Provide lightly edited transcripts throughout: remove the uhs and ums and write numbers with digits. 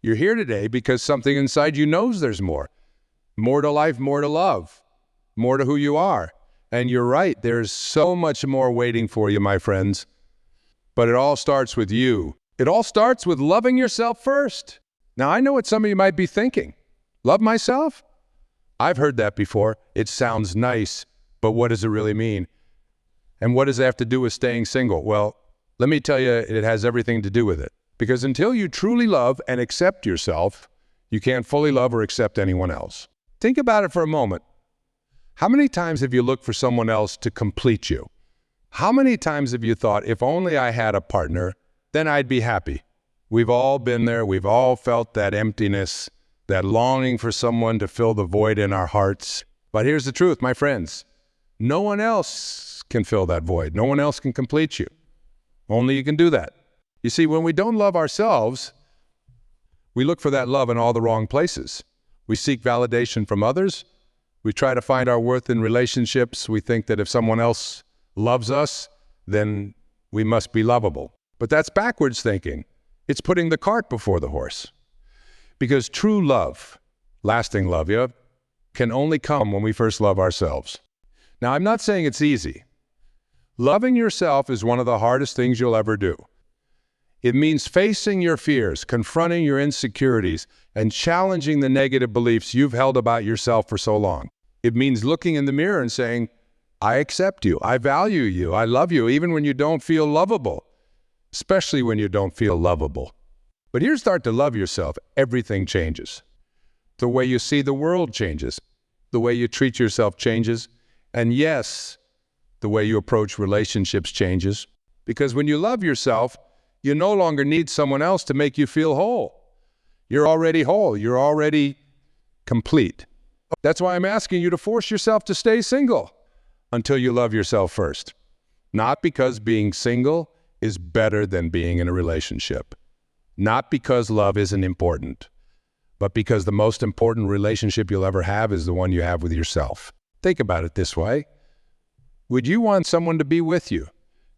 You're here today because something inside you knows there's more. More to life, more to love, more to who you are. And you're right, there's so much more waiting for you, my friends. But it all starts with you. It all starts with loving yourself first. Now, I know what some of you might be thinking. Love myself? I've heard that before. It sounds nice, but what does it really mean? And what does it have to do with staying single? Well, let me tell you, it has everything to do with it. Because until you truly love and accept yourself, you can't fully love or accept anyone else. Think about it for a moment. How many times have you looked for someone else to complete you? How many times have you thought, if only I had a partner, then I'd be happy? We've all been there. We've all felt that emptiness, that longing for someone to fill the void in our hearts. But here's the truth, my friends. No one else can fill that void. No one else can complete you. Only you can do that. You see, when we don't love ourselves, we look for that love in all the wrong places. We seek validation from others. We try to find our worth in relationships. We think that if someone else loves us, then we must be lovable. But that's backwards thinking. It's putting the cart before the horse. Because true love, lasting love, can only come when we first love ourselves. Now, I'm not saying it's easy. Loving yourself is one of the hardest things you'll ever do. It means facing your fears, confronting your insecurities, and challenging the negative beliefs you've held about yourself for so long. It means looking in the mirror and saying, I accept you, I value you, I love you, even when you don't feel lovable, especially when you don't feel lovable. But here's start to love yourself, everything changes. The way you see the world changes. The way you treat yourself changes. And yes, the way you approach relationships changes. Because when you love yourself, you no longer need someone else to make you feel whole. You're already whole. You're already complete. That's why I'm asking you to force yourself to stay single until you love yourself first. Not because being single is better than being in a relationship. Not because love isn't important, but because the most important relationship you'll ever have is the one you have with yourself. Think about it this way. Would you want someone to be with you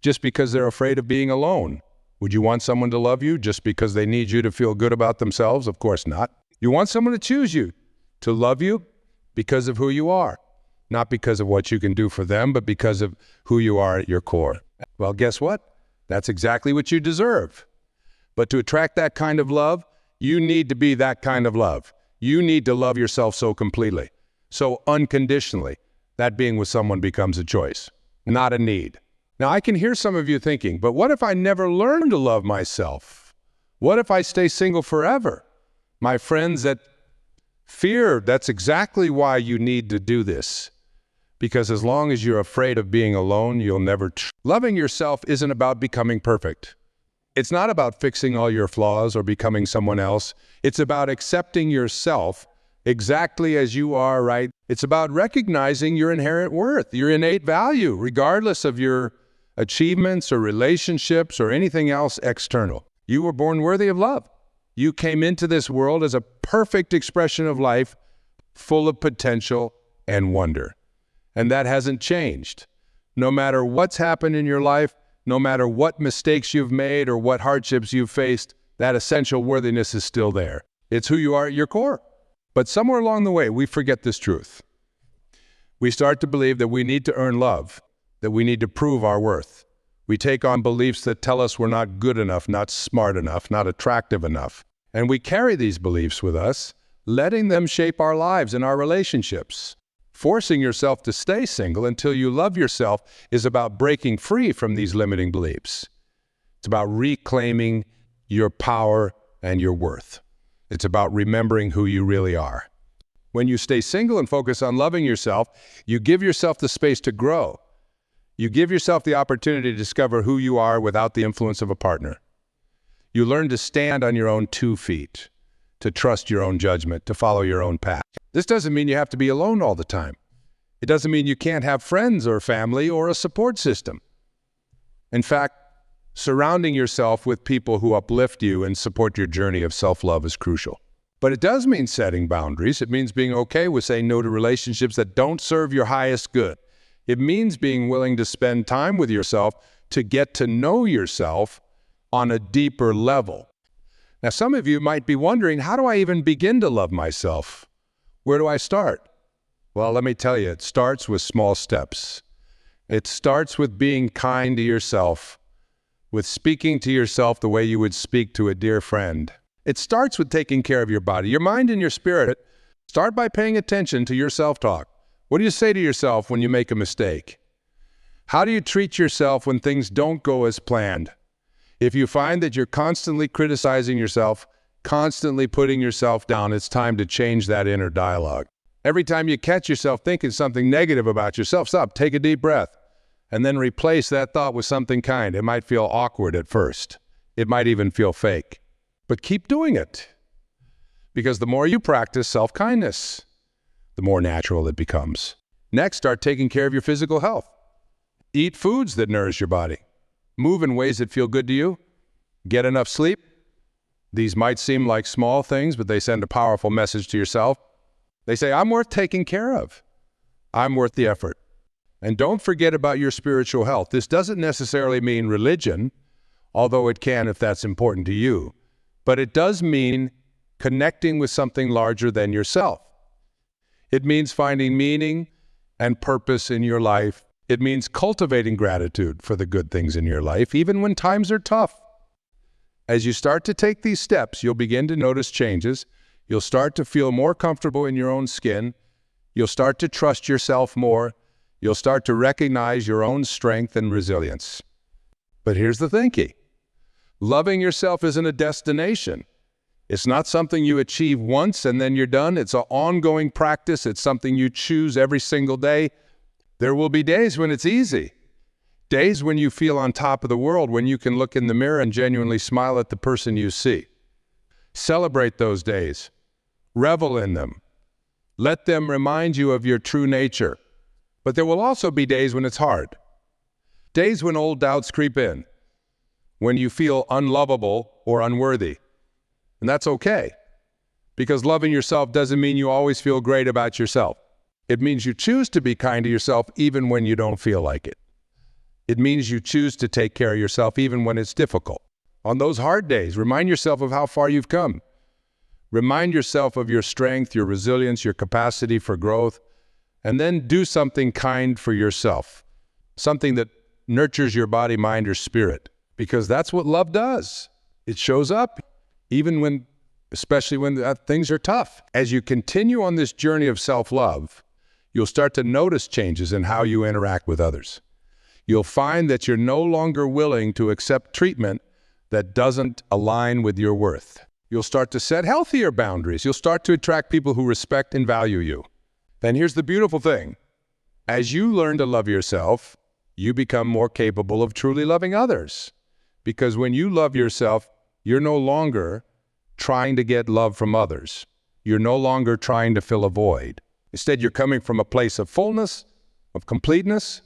just because they're afraid of being alone? Would you want someone to love you just because they need you to feel good about themselves? Of course not. You want someone to choose you, to love you because of who you are. Not because of what you can do for them, but because of who you are at your core. Well, guess what? That's exactly what you deserve. But to attract that kind of love, you need to be that kind of love. You need to love yourself so completely, so unconditionally, that being with someone becomes a choice, not a need. Now, I can hear some of you thinking, but what if I never learn to love myself? What if I stay single forever? My friends, that's exactly why you need to do this. Because as long as you're afraid of being alone, you'll never... Loving yourself isn't about becoming perfect. It's not about fixing all your flaws or becoming someone else. It's about accepting yourself exactly as you are, right? It's about recognizing your inherent worth, your innate value, regardless of your achievements or relationships or anything else external. You were born worthy of love. You came into this world as a perfect expression of life, full of potential and wonder. And that hasn't changed. No matter what's happened in your life, no matter what mistakes you've made or what hardships you've faced, that essential worthiness is still there. It's who you are at your core. But somewhere along the way, we forget this truth. We start to believe that we need to earn love, that we need to prove our worth. We take on beliefs that tell us we're not good enough, not smart enough, not attractive enough. And we carry these beliefs with us, letting them shape our lives and our relationships. Forcing yourself to stay single until you love yourself is about breaking free from these limiting beliefs. It's about reclaiming your power and your worth. It's about remembering who you really are. When you stay single and focus on loving yourself, you give yourself the space to grow. You give yourself the opportunity to discover who you are without the influence of a partner. You learn to stand on your own 2 feet, to trust your own judgment, to follow your own path. This doesn't mean you have to be alone all the time. It doesn't mean you can't have friends or family or a support system. In fact, surrounding yourself with people who uplift you and support your journey of self-love is crucial. But it does mean setting boundaries. It means being okay with saying no to relationships that don't serve your highest good. It means being willing to spend time with yourself to get to know yourself on a deeper level. Now, some of you might be wondering, how do I even begin to love myself? Where do I start? Well, let me tell you, it starts with small steps. It starts with being kind to yourself, with speaking to yourself the way you would speak to a dear friend. It starts with taking care of your body, your mind and your spirit. Start by paying attention to your self-talk. What do you say to yourself when you make a mistake? How do you treat yourself when things don't go as planned? If you find that you're constantly criticizing yourself, constantly putting yourself down, it's time to change that inner dialogue. Every time you catch yourself thinking something negative about yourself, stop, take a deep breath, and then replace that thought with something kind. It might feel awkward at first. It might even feel fake. But keep doing it. Because the more you practice self-kindness, the more natural it becomes. Next, start taking care of your physical health. Eat foods that nourish your body. Move in ways that feel good to you. Get enough sleep. These might seem like small things, but they send a powerful message to yourself. They say, I'm worth taking care of. I'm worth the effort. And don't forget about your spiritual health. This doesn't necessarily mean religion, although it can if that's important to you. But it does mean connecting with something larger than yourself. It means finding meaning and purpose in your life. It means cultivating gratitude for the good things in your life, even when times are tough. As you start to take these steps, you'll begin to notice changes. You'll start to feel more comfortable in your own skin. You'll start to trust yourself more. You'll start to recognize your own strength and resilience. But here's the thinking. Loving yourself isn't a destination. It's not something you achieve once and then you're done. It's an ongoing practice. It's something you choose every single day. There will be days when it's easy. Days when you feel on top of the world, when you can look in the mirror and genuinely smile at the person you see. Celebrate those days. Revel in them. Let them remind you of your true nature. But there will also be days when it's hard. Days when old doubts creep in. When you feel unlovable or unworthy. And that's okay. Because loving yourself doesn't mean you always feel great about yourself. It means you choose to be kind to yourself even when you don't feel like it. It means you choose to take care of yourself even when it's difficult. On those hard days, remind yourself of how far you've come. Remind yourself of your strength, your resilience, your capacity for growth, and then do something kind for yourself. Something that nurtures your body, mind, or spirit. Because that's what love does. It shows up even when, especially when things are tough. As you continue on this journey of self-love, you'll start to notice changes in how you interact with others. You'll find that you're no longer willing to accept treatment that doesn't align with your worth. You'll start to set healthier boundaries. You'll start to attract people who respect and value you. Then here's the beautiful thing. As you learn to love yourself, you become more capable of truly loving others. Because when you love yourself, you're no longer trying to get love from others. You're no longer trying to fill a void. Instead, you're coming from a place of fullness, of completeness,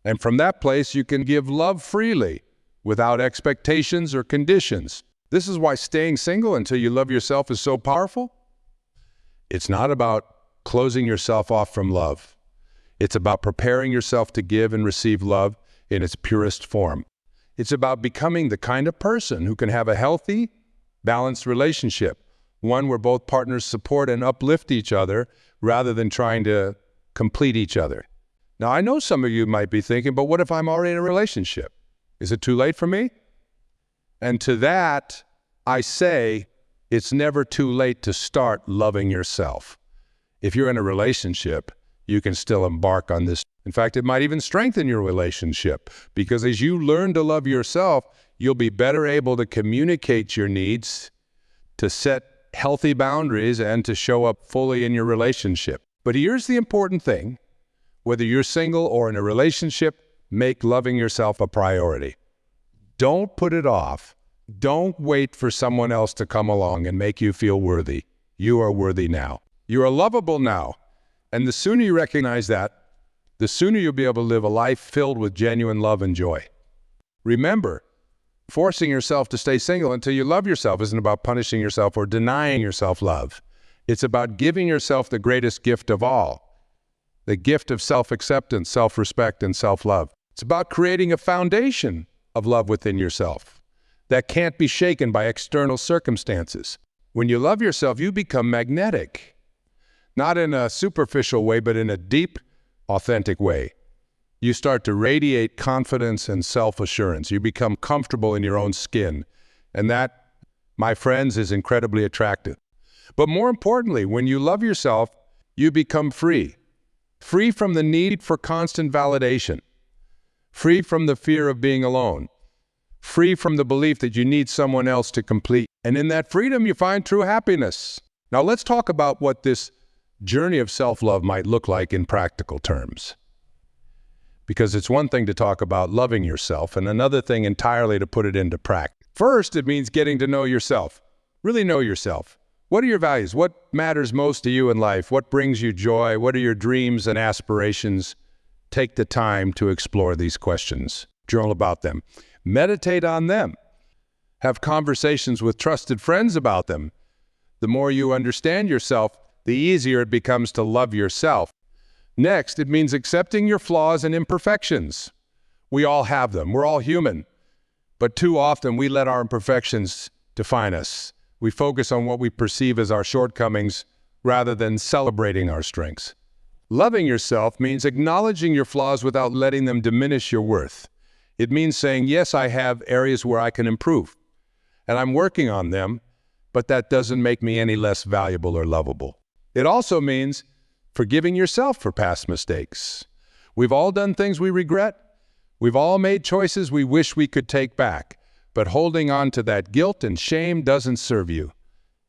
and from that place, you can give love freely, without expectations or conditions. This is why staying single until you love yourself is so powerful. It's not about closing yourself off from love. It's about preparing yourself to give and receive love in its purest form. It's about becoming the kind of person who can have a healthy, balanced relationship, one where both partners support and uplift each other rather than trying to complete each other. Now, I know some of you might be thinking, but what if I'm already in a relationship? Is it too late for me? And to that, I say, it's never too late to start loving yourself. If you're in a relationship, you can still embark on this. In fact, it might even strengthen your relationship, because as you learn to love yourself, you'll be better able to communicate your needs, to set healthy boundaries, and to show up fully in your relationship. But here's the important thing. Whether you're single or in a relationship, make loving yourself a priority. Don't put it off. Don't wait for someone else to come along and make you feel worthy. You are worthy now. You are lovable now. And the sooner you recognize that, the sooner you'll be able to live a life filled with genuine love and joy. Remember, forcing yourself to stay single until you love yourself isn't about punishing yourself or denying yourself love. It's about giving yourself the greatest gift of all, the gift of self-acceptance, self-respect, and self-love. It's about creating a foundation of love within yourself, that can't be shaken by external circumstances. When you love yourself, you become magnetic. Not in a superficial way, but in a deep, authentic way. You start to radiate confidence and self-assurance. You become comfortable in your own skin. And that, my friends, is incredibly attractive. But more importantly, when you love yourself, you become free. Free from the need for constant validation. Free from the fear of being alone. Free from the belief that you need someone else to complete. And in that freedom, you find true happiness. Now let's talk about what this journey of self-love might look like in practical terms. Because it's one thing to talk about loving yourself and another thing entirely to put it into practice. First, it means getting to know yourself. Really know yourself. What are your values? What matters most to you in life? What brings you joy? What are your dreams and aspirations? Take the time to explore these questions. Journal about them. Meditate on them. Have conversations with trusted friends about them. The more you understand yourself, the easier it becomes to love yourself. Next, it means accepting your flaws and imperfections. We all have them. We're all human. But too often, we let our imperfections define us. We focus on what we perceive as our shortcomings rather than celebrating our strengths. Loving yourself means acknowledging your flaws without letting them diminish your worth. It means saying, yes, I have areas where I can improve, and I'm working on them, but that doesn't make me any less valuable or lovable. It also means forgiving yourself for past mistakes. We've all done things we regret. We've all made choices we wish we could take back. But holding on to that guilt and shame doesn't serve you.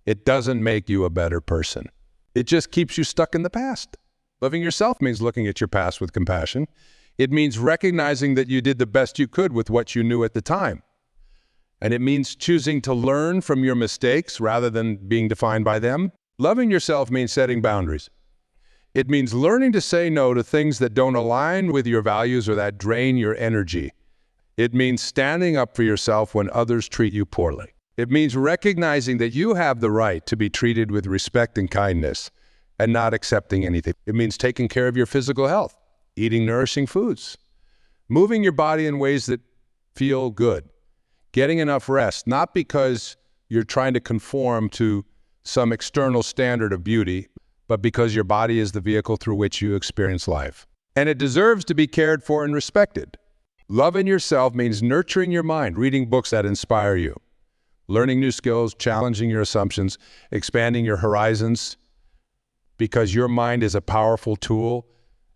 It doesn't make you a better person. It just keeps you stuck in the past. Loving yourself means looking at your past with compassion. It means recognizing that you did the best you could with what you knew at the time. And it means choosing to learn from your mistakes rather than being defined by them. Loving yourself means setting boundaries. It means learning to say no to things that don't align with your values or that drain your energy. It means standing up for yourself when others treat you poorly. It means recognizing that you have the right to be treated with respect and kindness and not accepting anything. It means taking care of your physical health, eating nourishing foods, moving your body in ways that feel good, getting enough rest, not because you're trying to conform to some external standard of beauty, but because your body is the vehicle through which you experience life. And it deserves to be cared for and respected. Loving yourself means nurturing your mind, reading books that inspire you, learning new skills, challenging your assumptions, expanding your horizons, because your mind is a powerful tool,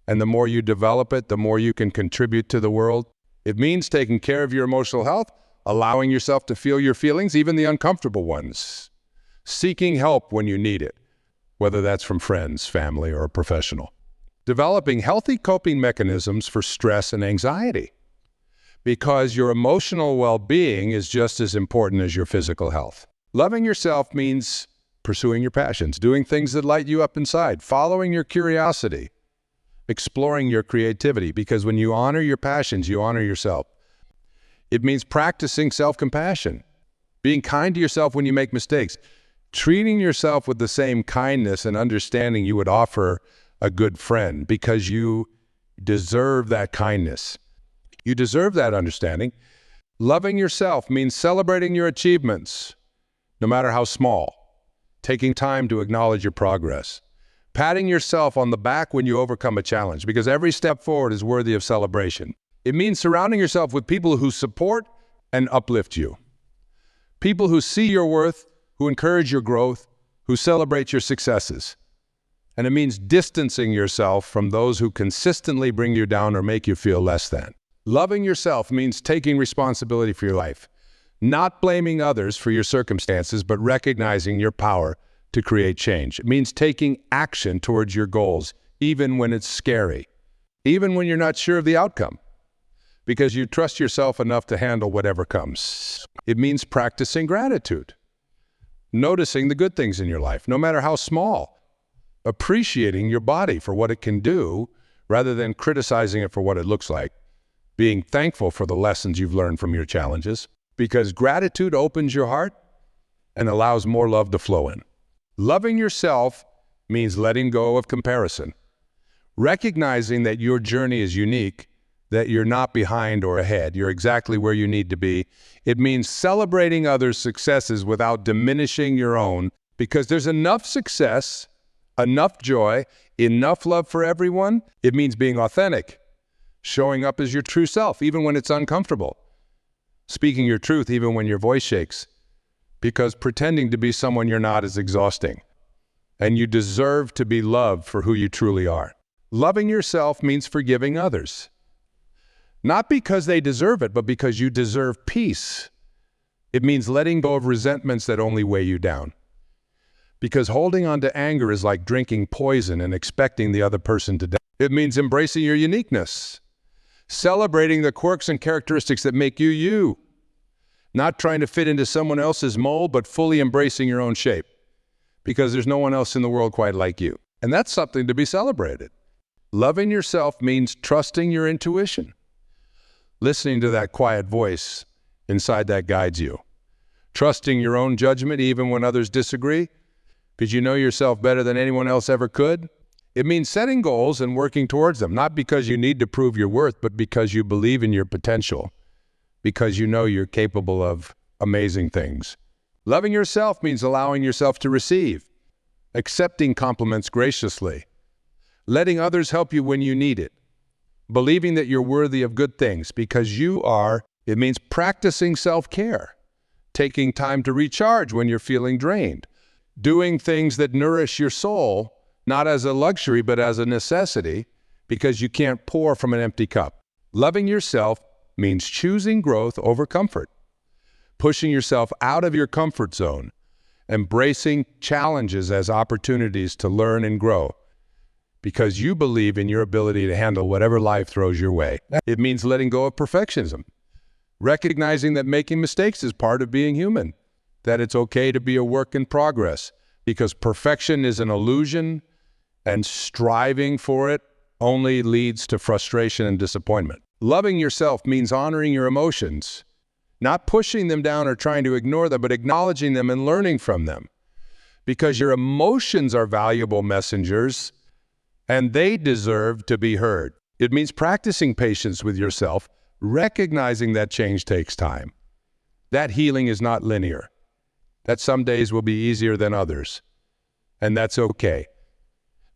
and the more you develop it, the more you can contribute to the world. It means taking care of your emotional health, allowing yourself to feel your feelings, even the uncomfortable ones, seeking help when you need it, whether that's from friends, family, or a professional. Developing healthy coping mechanisms for stress and anxiety, because your emotional well-being is just as important as your physical health. Loving yourself means pursuing your passions, doing things that light you up inside, following your curiosity, exploring your creativity, because when you honor your passions, you honor yourself. It means practicing self-compassion, being kind to yourself when you make mistakes, treating yourself with the same kindness and understanding you would offer a good friend, because you deserve that kindness. You deserve that understanding. Loving yourself means celebrating your achievements, no matter how small, taking time to acknowledge your progress, patting yourself on the back when you overcome a challenge, because every step forward is worthy of celebration. It means surrounding yourself with people who support and uplift you, people who see your worth, who encourage your growth, who celebrate your successes. And it means distancing yourself from those who consistently bring you down or make you feel less than. Loving yourself means taking responsibility for your life, not blaming others for your circumstances, but recognizing your power to create change. It means taking action towards your goals, even when it's scary, even when you're not sure of the outcome, because you trust yourself enough to handle whatever comes. It means practicing gratitude, noticing the good things in your life, no matter how small, appreciating your body for what it can do rather than criticizing it for what it looks like, being thankful for the lessons you've learned from your challenges, because gratitude opens your heart and allows more love to flow in. Loving yourself means letting go of comparison, recognizing that your journey is unique, that you're not behind or ahead. You're exactly where you need to be. It means celebrating others' successes without diminishing your own, because there's enough success, enough joy, enough love for everyone. It means being authentic, showing up as your true self, even when it's uncomfortable, speaking your truth even when your voice shakes, because pretending to be someone you're not is exhausting, and you deserve to be loved for who you truly are. Loving yourself means forgiving others. Not because they deserve it, but because you deserve peace. It means letting go of resentments that only weigh you down. Because holding on to anger is like drinking poison and expecting the other person to die. It means embracing your uniqueness, celebrating the quirks and characteristics that make you you, not trying to fit into someone else's mold, but fully embracing your own shape, because there's no one else in the world quite like you. And that's something to be celebrated. Loving yourself means trusting your intuition, listening to that quiet voice inside that guides you, trusting your own judgment even when others disagree, because you know yourself better than anyone else ever could. It means setting goals and working towards them, not because you need to prove your worth, but because you believe in your potential, because you know you're capable of amazing things. Loving yourself means allowing yourself to receive, accepting compliments graciously, letting others help you when you need it, believing that you're worthy of good things because you are. It means practicing self-care, taking time to recharge when you're feeling drained, doing things that nourish your soul, not as a luxury, but as a necessity, because you can't pour from an empty cup. Loving yourself means choosing growth over comfort, pushing yourself out of your comfort zone, embracing challenges as opportunities to learn and grow, because you believe in your ability to handle whatever life throws your way. It means letting go of perfectionism, recognizing that making mistakes is part of being human, that it's okay to be a work in progress, because perfection is an illusion and striving for it only leads to frustration and disappointment. Loving yourself means honoring your emotions, not pushing them down or trying to ignore them, but acknowledging them and learning from them, because your emotions are valuable messengers and they deserve to be heard. It means practicing patience with yourself, recognizing that change takes time, that healing is not linear, that some days will be easier than others, and that's okay,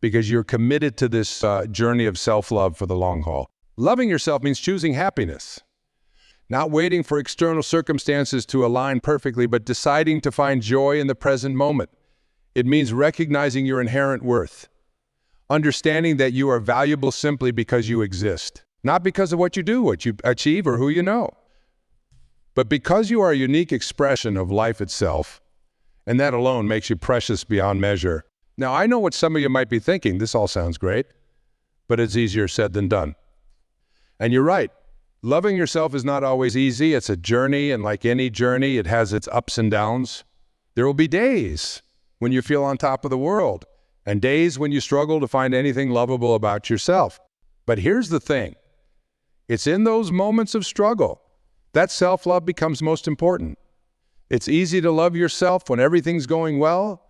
because you're committed to this journey of self-love for the long haul. Loving yourself means choosing happiness, not waiting for external circumstances to align perfectly, but deciding to find joy in the present moment. It means recognizing your inherent worth, understanding that you are valuable simply because you exist, not because of what you do, what you achieve, or who you know, but because you are a unique expression of life itself, and that alone makes you precious beyond measure. Now, I know what some of you might be thinking. This all sounds great, but it's easier said than done. And you're right. Loving yourself is not always easy. It's a journey, and like any journey, it has its ups and downs. There will be days when you feel on top of the world, and days when you struggle to find anything lovable about yourself. But here's the thing. It's in those moments of struggle that self-love becomes most important. It's easy to love yourself when everything's going well.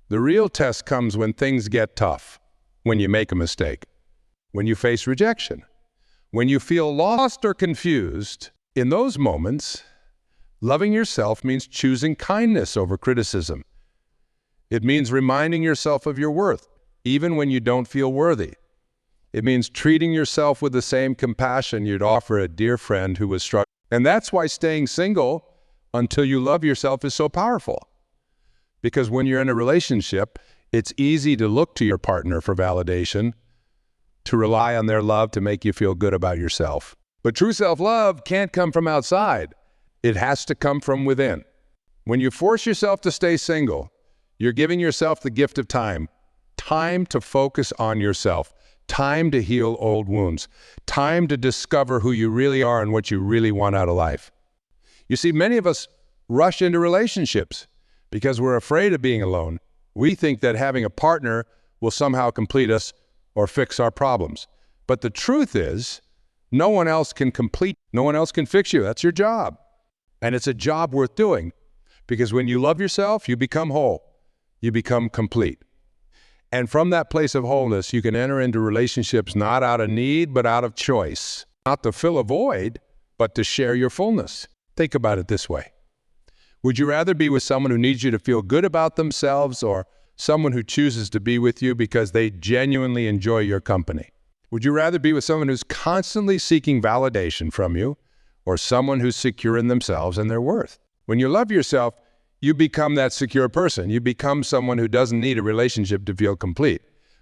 The real test comes when things get tough, when you make a mistake, when you face rejection, when you feel lost or confused. In those moments, loving yourself means choosing kindness over criticism. It means reminding yourself of your worth, even when you don't feel worthy. It means treating yourself with the same compassion you'd offer a dear friend who was struggling. And that's why staying single until you love yourself is so powerful. Because when you're in a relationship, it's easy to look to your partner for validation, to rely on their love to make you feel good about yourself. But true self-love can't come from outside. It has to come from within. When you force yourself to stay single, you're giving yourself the gift of time. Time to focus on yourself. Time to heal old wounds. Time to discover who you really are and what you really want out of life. You see, many of us rush into relationships because we're afraid of being alone. We think that having a partner will somehow complete us or fix our problems. But the truth is, no one else can fix you. That's your job. And it's a job worth doing, because when you love yourself, you become whole. You become complete. And from that place of wholeness, you can enter into relationships not out of need, but out of choice. not to fill a void, but to share your fullness. Think about it this way. Would you rather be with someone who needs you to feel good about themselves, or someone who chooses to be with you because they genuinely enjoy your company? Would you rather be with someone who's constantly seeking validation from you, or someone who's secure in themselves and their worth? When you love yourself, you become that secure person. You become someone who doesn't need a relationship to feel complete,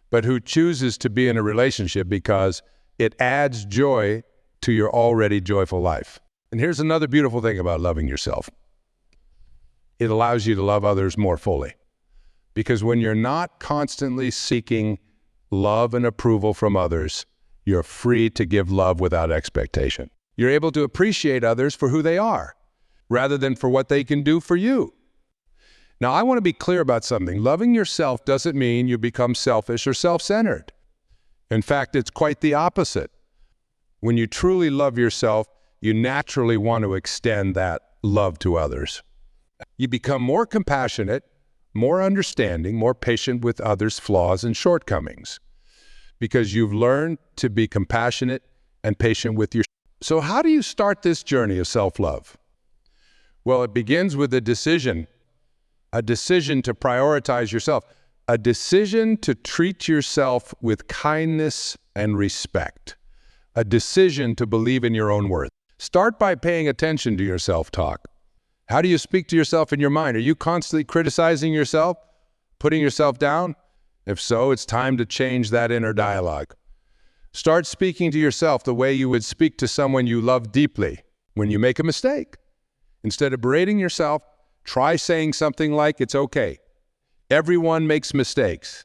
but who chooses to be in a relationship because it adds joy to your already joyful life. And here's another beautiful thing about loving yourself. It allows you to love others more fully. Because when you're not constantly seeking love and approval from others, you're free to give love without expectation. You're able to appreciate others for who they are, rather than for what they can do for you. Now, I want to be clear about something. Loving yourself doesn't mean you become selfish or self-centered. In fact, it's quite the opposite. When you truly love yourself, you naturally want to extend that love to others. You become more compassionate, more understanding, more patient with others' flaws and shortcomings, because you've learned to be compassionate and patient with yourself. So how do you start this journey of self-love? Well, it begins with a decision to prioritize yourself, a decision to treat yourself with kindness and respect, a decision to believe in your own worth. Start by paying attention to your self-talk. How do you speak to yourself in your mind? Are you constantly criticizing yourself, putting yourself down? If so, it's time to change that inner dialogue. Start speaking to yourself the way you would speak to someone you love deeply when you make a mistake. Instead of berating yourself, try saying something like, "It's okay. Everyone makes mistakes.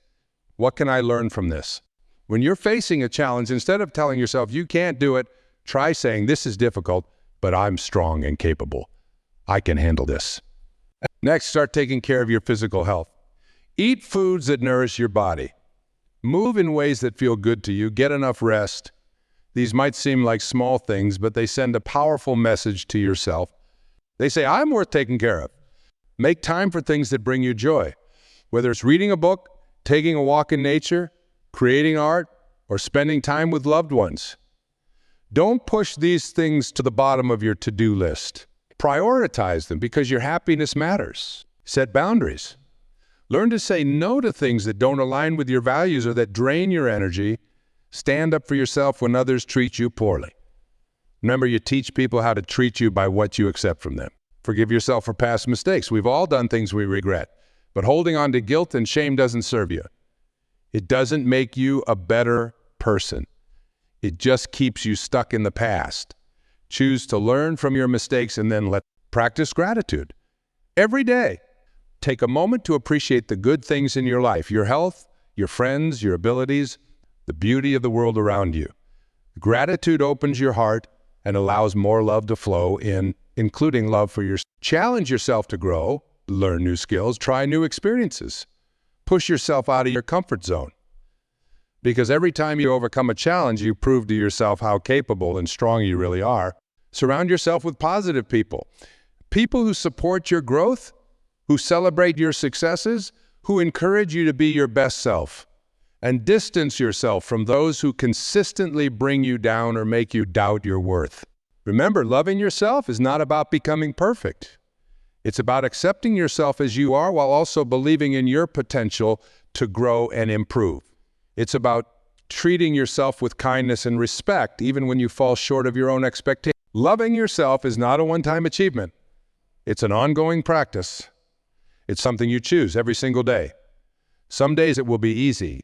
What can I learn from this?" When you're facing a challenge, instead of telling yourself you can't do it, try saying, "This is difficult, but I'm strong and capable. I can handle this." Next, start taking care of your physical health. Eat foods that nourish your body. Move in ways that feel good to you. Get enough rest. These might seem like small things, but they send a powerful message to yourself. They say, "I'm worth taking care of." Make time for things that bring you joy, whether it's reading a book, taking a walk in nature, creating art, or spending time with loved ones. Don't push these things to the bottom of your to-do list. Prioritize them because your happiness matters. Set boundaries. Learn to say no to things that don't align with your values or that drain your energy. Stand up for yourself when others treat you poorly. Remember, you teach people how to treat you by what you accept from them. Forgive yourself for past mistakes. We've all done things we regret, but holding on to guilt and shame doesn't serve you. It doesn't make you a better person. It just keeps you stuck in the past. Choose to learn from your mistakes and then practice gratitude. Every day, take a moment to appreciate the good things in your life, your health, your friends, your abilities, the beauty of the world around you. Gratitude opens your heart and allows more love to flow in, including love for yourself. Challenge yourself to grow, learn new skills, try new experiences. Push yourself out of your comfort zone. Because every time you overcome a challenge, you prove to yourself how capable and strong you really are. Surround yourself with positive people. People who support your growth, who celebrate your successes, who encourage you to be your best self. And distance yourself from those who consistently bring you down or make you doubt your worth. Remember, loving yourself is not about becoming perfect. It's about accepting yourself as you are while also believing in your potential to grow and improve. It's about treating yourself with kindness and respect, even when you fall short of your own expectations. Loving yourself is not a one-time achievement. It's an ongoing practice. It's something you choose every single day. Some days it will be easy.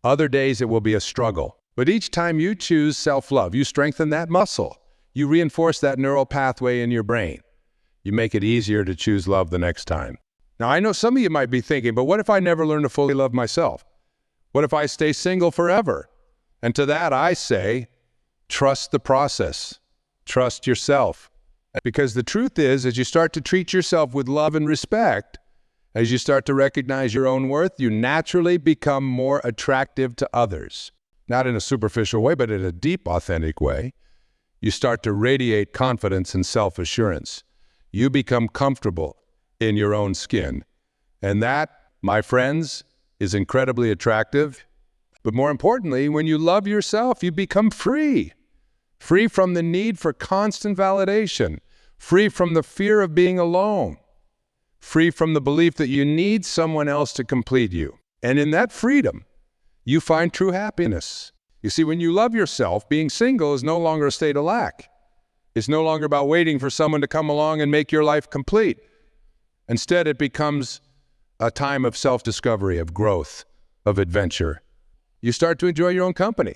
Other days it will be a struggle. But each time you choose self-love, you strengthen that muscle. You reinforce that neural pathway in your brain. You make it easier to choose love the next time. Now, I know some of you might be thinking, but what if I never learn to fully love myself? What if I stay single forever? And to that I say, trust the process. Trust yourself. Because the truth is, as you start to treat yourself with love and respect, as you start to recognize your own worth, you naturally become more attractive to others. Not in a superficial way, but in a deep, authentic way. You start to radiate confidence and self-assurance. You become comfortable in your own skin. And that, my friends, is incredibly attractive. But more importantly, when you love yourself, you become free. free from the need for constant validation, free from the fear of being alone, free from the belief that you need someone else to complete you. And in that freedom, you find true happiness. You see, when you love yourself, being single is no longer a state of lack. It's no longer about waiting for someone to come along and make your life complete. Instead, it becomes a time of self-discovery, of growth, of adventure. You start to enjoy your own company.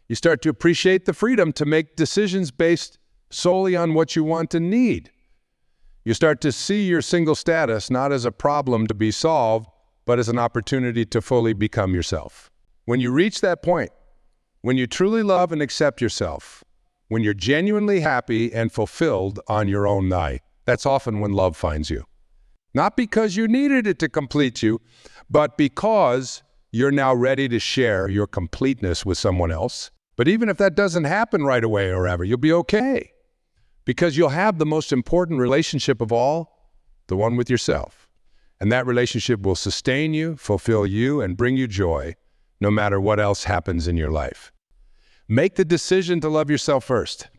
You start to appreciate the freedom to make decisions based solely on what you want and need. You start to see your single status not as a problem to be solved, but as an opportunity to fully become yourself. When you reach that point, when you truly love and accept yourself, when you're genuinely happy and fulfilled on your own night, that's often when love finds you. Not because you needed it to complete you, but because you're now ready to share your completeness with someone else. But even if that doesn't happen right away or ever, you'll be okay. Because you'll have the most important relationship of all, the one with yourself. And that relationship will sustain you, fulfill you, and bring you joy, no matter what else happens in your life. Make the decision to love yourself first.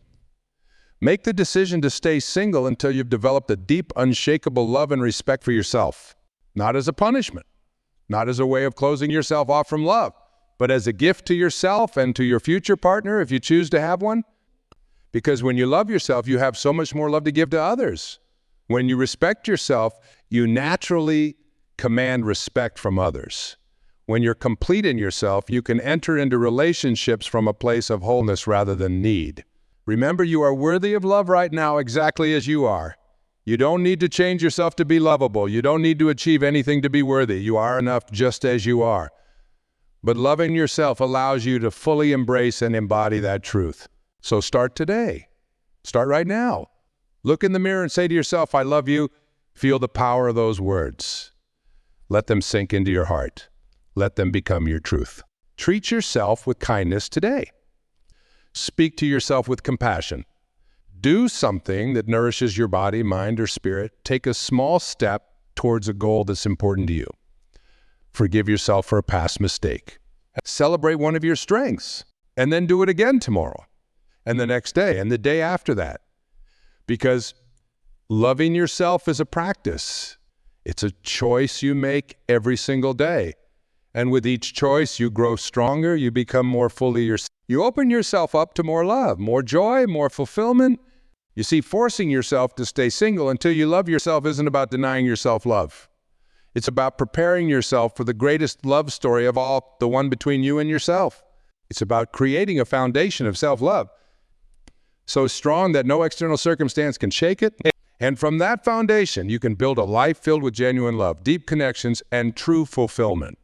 Make the decision to stay single until you've developed a deep, unshakable love and respect for yourself. Not as a punishment, not as a way of closing yourself off from love, but as a gift to yourself and to your future partner if you choose to have one. Because when you love yourself, you have so much more love to give to others. When you respect yourself, you naturally command respect from others. When you're complete in yourself, you can enter into relationships from a place of wholeness rather than need. Remember, you are worthy of love right now exactly as you are. You don't need to change yourself to be lovable. You don't need to achieve anything to be worthy. You are enough just as you are. But loving yourself allows you to fully embrace and embody that truth. So start today. Start right now. Look in the mirror and say to yourself, I love you. Feel the power of those words. Let them sink into your heart. Let them become your truth. Treat yourself with kindness today. Speak to yourself with compassion. Do something that nourishes your body, mind, or spirit. Take a small step towards a goal that's important to you. Forgive yourself for a past mistake. Celebrate one of your strengths, and then do it again tomorrow, and the next day, and the day after that. Because loving yourself is a practice. It's a choice you make every single day. And with each choice, you grow stronger, you become more fully yourself. You open yourself up to more love, more joy, more fulfillment. You see, forcing yourself to stay single until you love yourself isn't about denying yourself love. It's about preparing yourself for the greatest love story of all, the one between you and yourself. It's about creating a foundation of self-love so strong that no external circumstance can shake it. And from that foundation, you can build a life filled with genuine love, deep connections, and true fulfillment.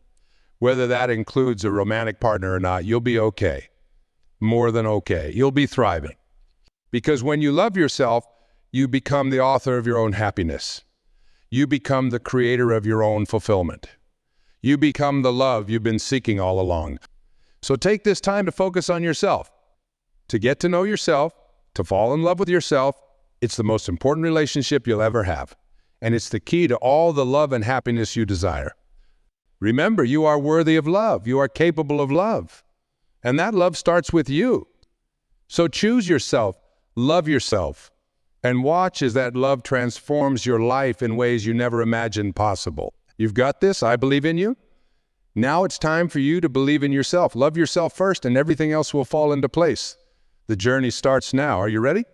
Whether that includes a romantic partner or not, you'll be okay. More than okay. You'll be thriving. Because when you love yourself, you become the author of your own happiness. You become the creator of your own fulfillment. You become the love you've been seeking all along. So take this time to focus on yourself, to get to know yourself, to fall in love with yourself. It's the most important relationship you'll ever have. And it's the key to all the love and happiness you desire. Remember, you are worthy of love. You are capable of love. And that love starts with you. So choose yourself, love yourself, and watch as that love transforms your life in ways you never imagined possible. You've got this. I believe in you. Now it's time for you to believe in yourself. Love yourself first, and everything else will fall into place. The journey starts now. Are you ready?